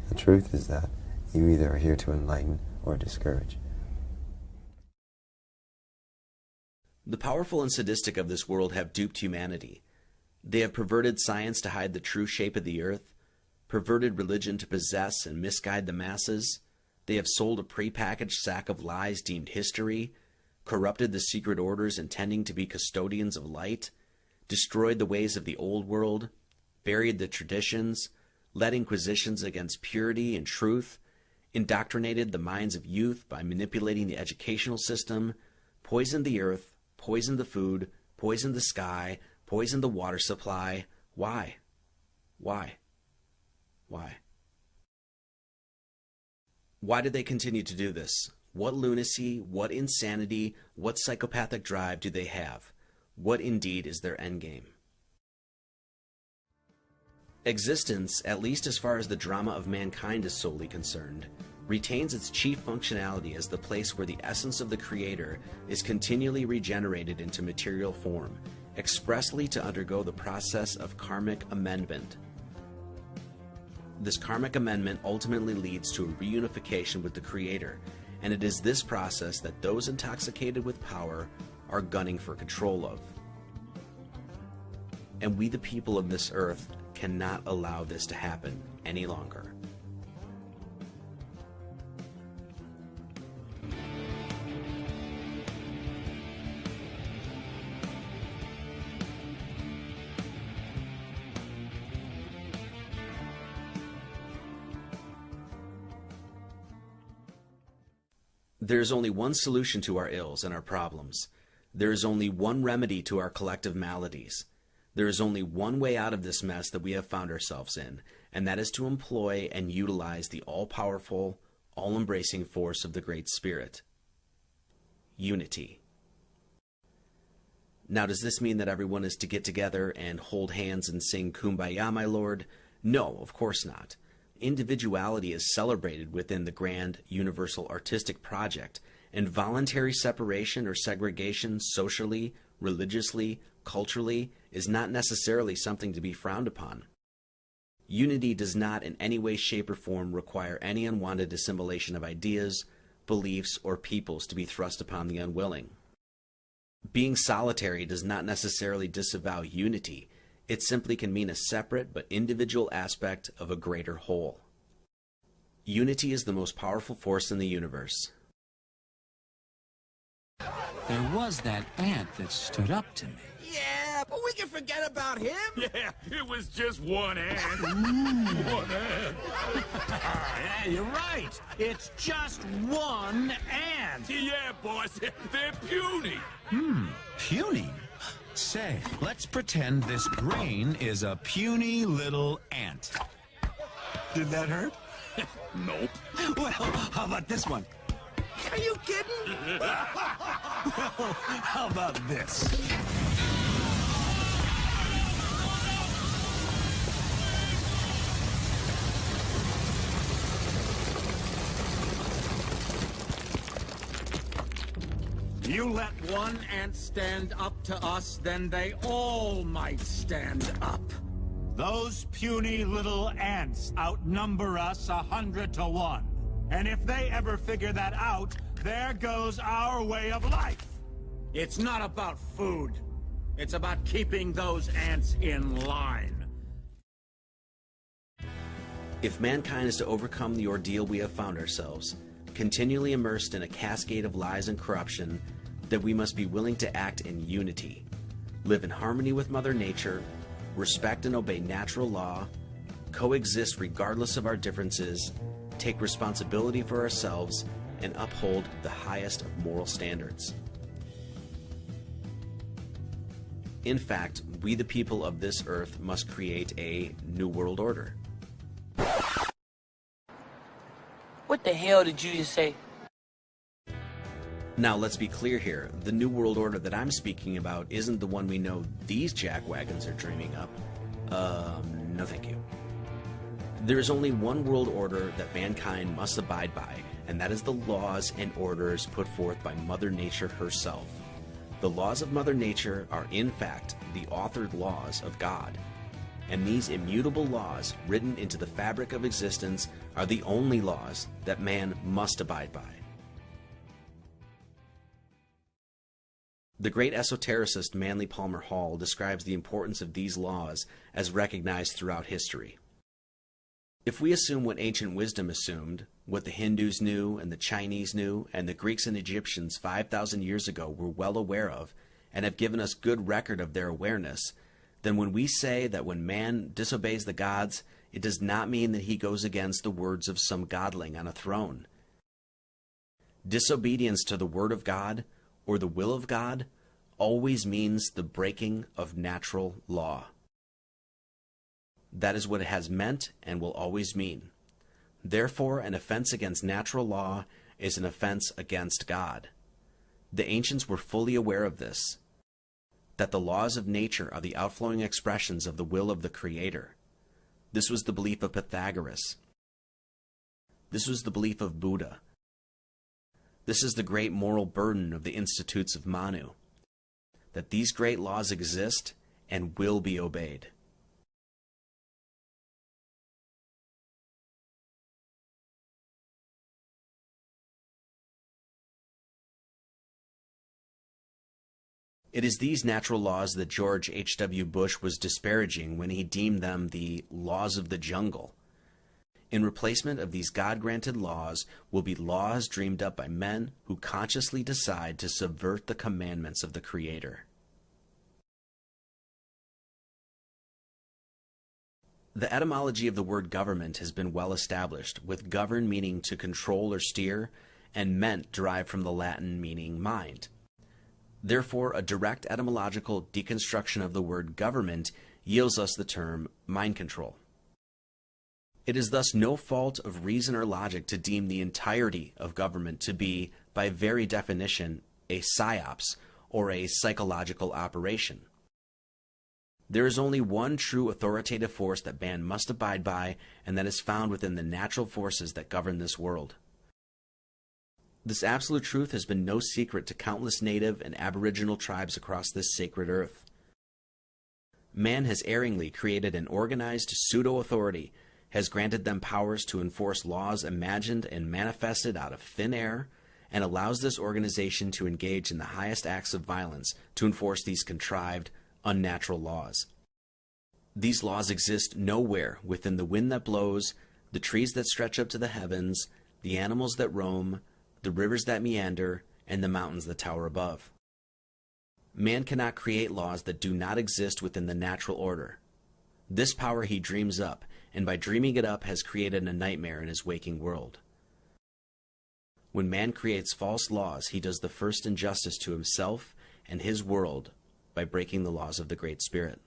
The truth is that you either are here to enlighten or discourage. The powerful and sadistic of this world have duped humanity. They have perverted science to hide the true shape of the earth, perverted religion to possess and misguide the masses. They have sold a prepackaged sack of lies deemed history, corrupted the secret orders intending to be custodians of light, destroyed the ways of the old world, buried the traditions, led inquisitions against purity and truth, indoctrinated the minds of youth by manipulating the educational system, poisoned the earth, poisoned the food, poisoned the sky, poisoned the water supply. Why? Why? Why? Why do they continue to do this? What lunacy, what insanity, what psychopathic drive do they have? What indeed is their endgame? Existence, at least as far as the drama of mankind is solely concerned, retains its chief functionality as the place where the essence of the Creator is continually regenerated into material form, expressly to undergo the process of karmic amendment. This karmic amendment ultimately leads to a reunification with the Creator, and it is this process that those intoxicated with power are gunning for control of. And we, the people of this earth, cannot allow this to happen any longer. There is only one solution to our ills and our problems. There is only one remedy to our collective maladies. There is only one way out of this mess that we have found ourselves in, and that is to employ and utilize the all-powerful, all-embracing force of the Great Spirit. Unity. Now, does this mean that everyone is to get together and hold hands and sing Kumbaya, my lord? No, of course not. Individuality is celebrated within the grand universal artistic project, and voluntary separation or segregation socially, religiously, culturally is not necessarily something to be frowned upon. Unity does not in any way, shape, or form require any unwanted assimilation of ideas, beliefs, or peoples to be thrust upon the unwilling. Being solitary does not necessarily disavow unity. It simply can mean a separate but individual aspect of a greater whole. Unity is the most powerful force in the universe. There was that ant that stood up to me. Yeah, but we can forget about him. Yeah, it was just one ant. One ant. Yeah, you're right. It's just one ant. Yeah, boss, they're puny. Puny? Say, let's pretend this grain is a puny little ant. Did that hurt? Nope. Well, how about this one? Are you kidding? Well, how about this? You let one ant stand up to us, then they all might stand up. Those puny little ants outnumber us 100 to 1. And if they ever figure that out, there goes our way of life. It's not about food. It's about keeping those ants in line. If mankind is to overcome the ordeal we have found ourselves, continually immersed in a cascade of lies and corruption, then we must be willing to act in unity, live in harmony with Mother Nature, respect and obey natural law, coexist regardless of our differences, take responsibility for ourselves, and uphold the highest of moral standards. In fact, we the people of this earth must create a new world order. What the hell did you just say? Now, let's be clear here. The New World Order that I'm speaking about isn't the one we know these jackwagons are dreaming up. No thank you. There is only one world order that mankind must abide by, and that is the laws and orders put forth by Mother Nature herself. The laws of Mother Nature are, in fact, the authored laws of God. And these immutable laws, written into the fabric of existence, are the only laws that man must abide by. The great esotericist Manly Palmer Hall describes the importance of these laws as recognized throughout history. If we assume what ancient wisdom assumed, what the Hindus knew and the Chinese knew and the Greeks and Egyptians 5,000 years ago were well aware of, and have given us good record of their awareness, then when we say that when man disobeys the gods, it does not mean that he goes against the words of some godling on a throne. Disobedience to the word of God or the will of God always means the breaking of natural law. That is what it has meant and will always mean. Therefore, an offense against natural law is an offense against God. The ancients were fully aware of this, that the laws of nature are the outflowing expressions of the will of the Creator. This was the belief of Pythagoras. This was the belief of Buddha. This is the great moral burden of the Institutes of Manu, that these great laws exist and will be obeyed. It is these natural laws that George H.W. Bush was disparaging when he deemed them the laws of the jungle. In replacement of these God-granted laws will be laws dreamed up by men who consciously decide to subvert the commandments of the Creator. The etymology of the word government has been well established, with govern meaning to control or steer, and ment derived from the Latin meaning mind. Therefore, a direct etymological deconstruction of the word government yields us the term mind control. It is thus no fault of reason or logic to deem the entirety of government to be, by very definition, a psyops, or a psychological operation. There is only one true authoritative force that man must abide by, and that is found within the natural forces that govern this world. This absolute truth has been no secret to countless native and aboriginal tribes across this sacred earth. Man has erringly created an organized pseudo-authority, has granted them powers to enforce laws imagined and manifested out of thin air, and allows this organization to engage in the highest acts of violence to enforce these contrived, unnatural laws. These laws exist nowhere within the wind that blows, the trees that stretch up to the heavens, the animals that roam, the rivers that meander, and the mountains that tower above. Man cannot create laws that do not exist within the natural order. This power he dreams up, and by dreaming it up has created a nightmare in his waking world. When man creates false laws, he does the first injustice to himself and his world by breaking the laws of the Great Spirit.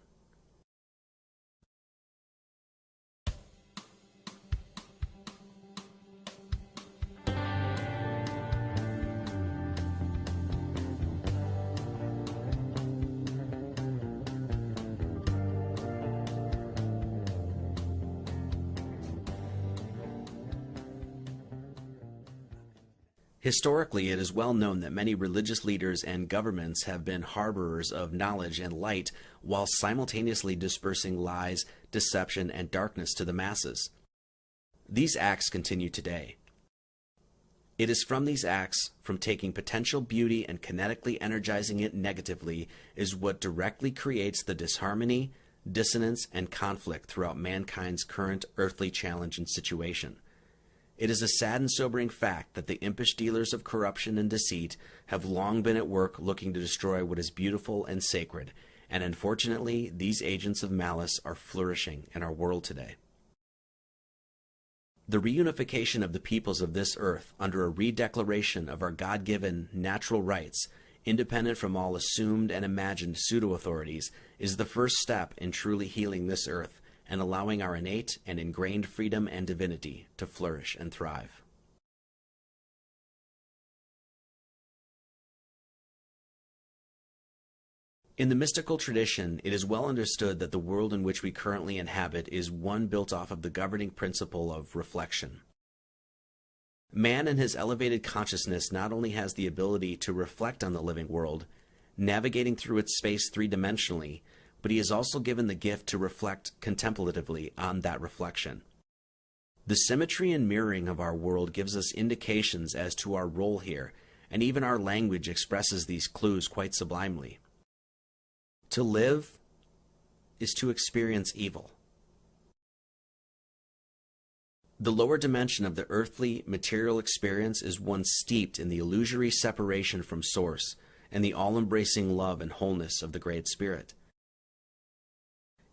Historically, it is well known that many religious leaders and governments have been harborers of knowledge and light while simultaneously dispersing lies, deception, and darkness to the masses. These acts continue today. It is from these acts, from taking potential beauty and kinetically energizing it negatively, is what directly creates the disharmony, dissonance, and conflict throughout mankind's current earthly challenge and situation. It is a sad and sobering fact that the impish dealers of corruption and deceit have long been at work looking to destroy what is beautiful and sacred, and unfortunately, these agents of malice are flourishing in our world today. The reunification of the peoples of this earth under a redeclaration of our God-given natural rights, independent from all assumed and imagined pseudo-authorities, is the first step in truly healing this earth and allowing our innate and ingrained freedom and divinity to flourish and thrive. In the mystical tradition, it is well understood that the world in which we currently inhabit is one built off of the governing principle of reflection. Man in his elevated consciousness not only has the ability to reflect on the living world, navigating through its space three-dimensionally, but but he is also given the gift to reflect contemplatively on that reflection. The symmetry and mirroring of our world gives us indications as to our role here, and even our language expresses these clues quite sublimely. To live is to experience evil. The lower dimension of the earthly, material experience is one steeped in the illusory separation from Source and the all-embracing love and wholeness of the Great Spirit.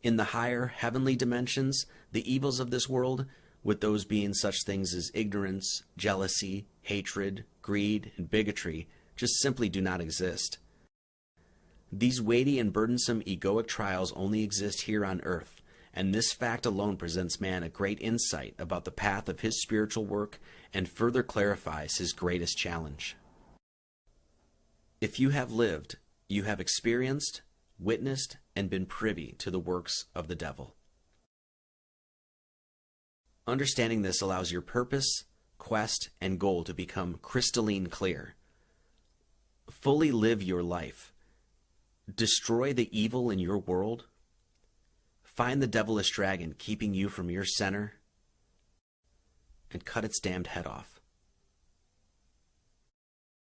In the higher, heavenly dimensions, the evils of this world, with those being such things as ignorance, jealousy, hatred, greed, and bigotry, just simply do not exist. These weighty and burdensome egoic trials only exist here on earth, and this fact alone presents man a great insight about the path of his spiritual work and further clarifies his greatest challenge. If you have lived, you have experienced, witnessed, and been privy to the works of the devil. Understanding this allows your purpose, quest, and goal to become crystalline clear. Fully live your life. Destroy the evil in your world. Find the devilish dragon keeping you from your center, and cut its damned head off.